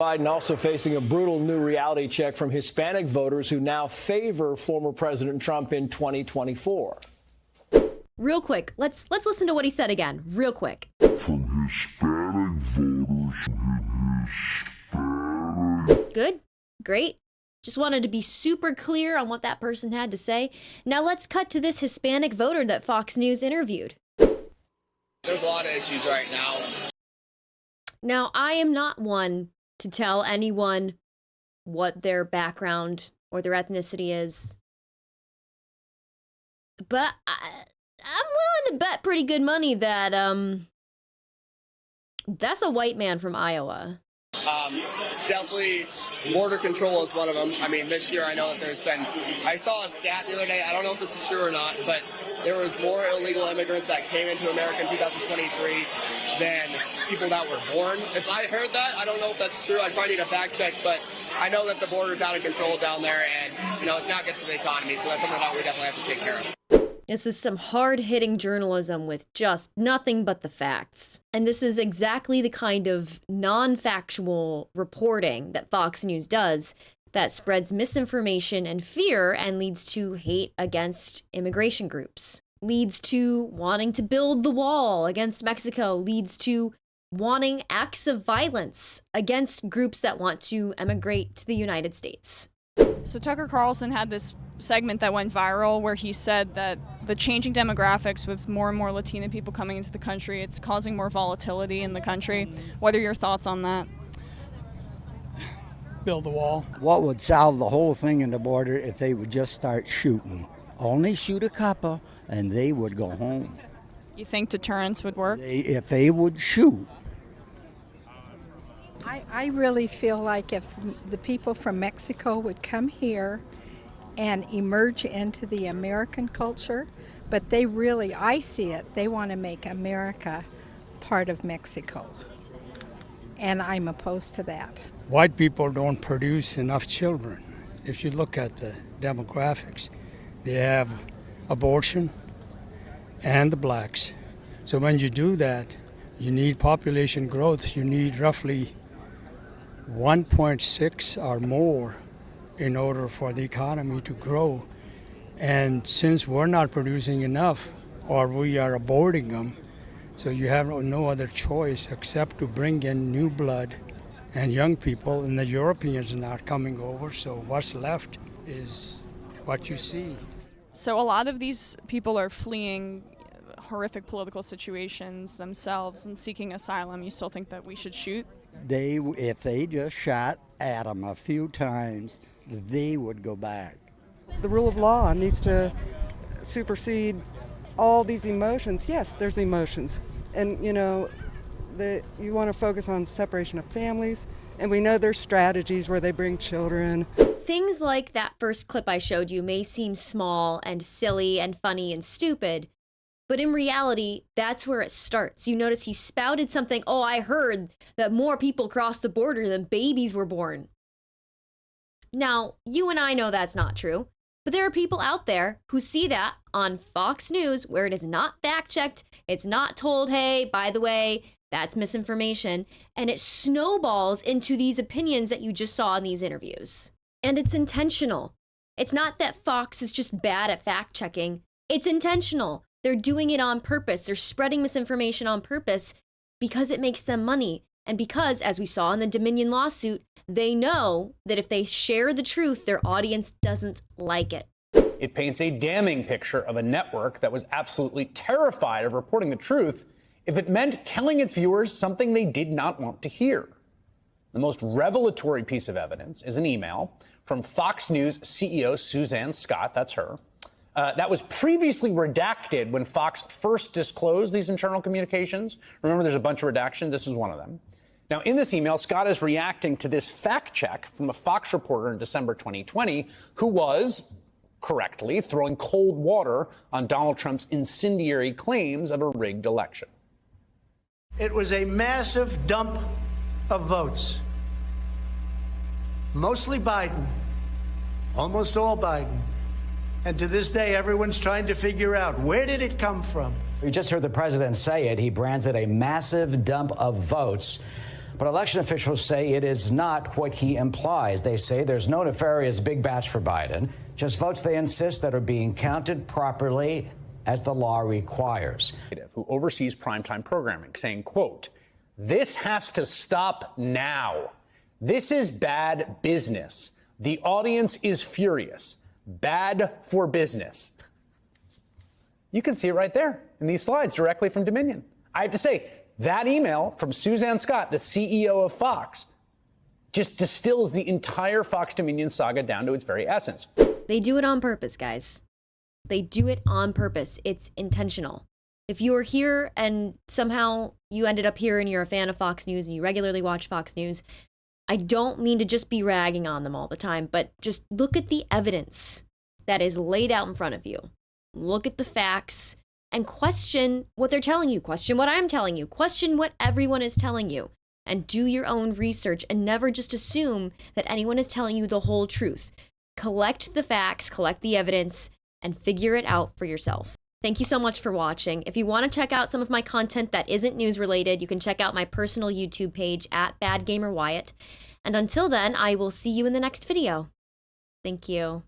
Biden also facing a brutal new reality check from Hispanic voters who now favor former President Trump in 2024. Real quick, let's listen to what he said again, real quick. From Hispanic voters. Good, great. Just wanted to be super clear on what that person had to say. Now let's cut to this Hispanic voter that Fox News interviewed. There's a lot of issues right now. Now, I am not one to tell anyone what their background or their ethnicity is. But I'm willing to bet pretty good money that that's a white man from Iowa. Definitely border control is one of them. I mean, this year I know that I saw a stat the other day, I don't know if this is true or not, but there was more illegal immigrants that came into America in 2023 than people that were born. As I heard that, I don't know if that's true. I probably need a fact check, but I know that the border's out of control down there, and it's not good for the economy, so that's something that we definitely have to take care of. This is some hard-hitting journalism with just nothing but the facts. And this is exactly the kind of non-factual reporting that Fox News does that spreads misinformation and fear and leads to hate against immigration groups, leads to wanting to build the wall against Mexico, leads to wanting acts of violence against groups that want to emigrate to the United States. So Tucker Carlson had this segment that went viral where he said that the changing demographics with more and more Latina people coming into the country, it's causing more volatility in the country. What are your thoughts on that? Build the wall. What would solve the whole thing in the border if they would just start shooting? Only shoot a couple and they would go home. You think deterrence would work? If they would shoot. I really feel like if the people from Mexico would come here and emerge into the American culture, but I see it, they want to make America part of Mexico. And I'm opposed to that. White people don't produce enough children. If you look at the demographics, they have abortion and the blacks. So when you do that, you need population growth. You need roughly 1.6 or more in order for the economy to grow. And since we're not producing enough, or we are aborting them, so you have no other choice except to bring in new blood and young people, and the Europeans are not coming over, so what's left is what you see. So a lot of these people are fleeing horrific political situations themselves and seeking asylum. You still think that we should shoot? If they just shot at them a few times, they would go back. The rule of law needs to supersede all these emotions. Yes, there's emotions. And, you want to focus on separation of families. And we know there's strategies where they bring children. Things like that first clip I showed you may seem small and silly and funny and stupid, but in reality, that's where it starts. You notice he spouted something, I heard that more people crossed the border than babies were born. Now, you and I know that's not true, but there are people out there who see that on Fox News where it is not fact-checked, it's not told, hey, by the way, that's misinformation, and it snowballs into these opinions that you just saw in these interviews. And it's intentional. It's not that Fox is just bad at fact-checking. It's intentional. They're doing it on purpose. They're spreading misinformation on purpose because it makes them money. And because, as we saw in the Dominion lawsuit, they know that if they share the truth, their audience doesn't like it. It paints a damning picture of a network that was absolutely terrified of reporting the truth if it meant telling its viewers something they did not want to hear. The most revelatory piece of evidence is an email from Fox News CEO Suzanne Scott, that's her, that was previously redacted when Fox first disclosed these internal communications. Remember, there's a bunch of redactions. This was one of them. Now, in this email, Scott is reacting to this fact check from a Fox reporter in December 2020 who was, correctly, throwing cold water on Donald Trump's incendiary claims of a rigged election. It was a massive dump of votes. Mostly Biden, almost all Biden. And to this day, everyone's trying to figure out, where did it come from? We just heard the president say it. He brands it a massive dump of votes. But election officials say it is not what he implies. They say there's no nefarious big batch for Biden, just votes they insist that are being counted properly as the law requires. Who oversees primetime programming, saying, quote, "This has to stop now. This is bad business. The audience is furious. Bad for business." You can see it right there in these slides directly from Dominion. I have to say, that email from Suzanne Scott, the CEO of Fox, just distills the entire Fox Dominion saga down to its very essence. They do it on purpose, guys. They do it on purpose. It's intentional. If you are here and somehow you ended up here and you're a fan of Fox News and you regularly watch Fox News, I don't mean to just be ragging on them all the time, but just look at the evidence that is laid out in front of you. Look at the facts and question what they're telling you. Question what I'm telling you. Question what everyone is telling you. And do your own research and never just assume that anyone is telling you the whole truth. Collect the facts, collect the evidence, and figure it out for yourself. Thank you so much for watching. If you want to check out some of my content that isn't news related, you can check out my personal YouTube page at BadGamerWyatt. And until then, I will see you in the next video. Thank you.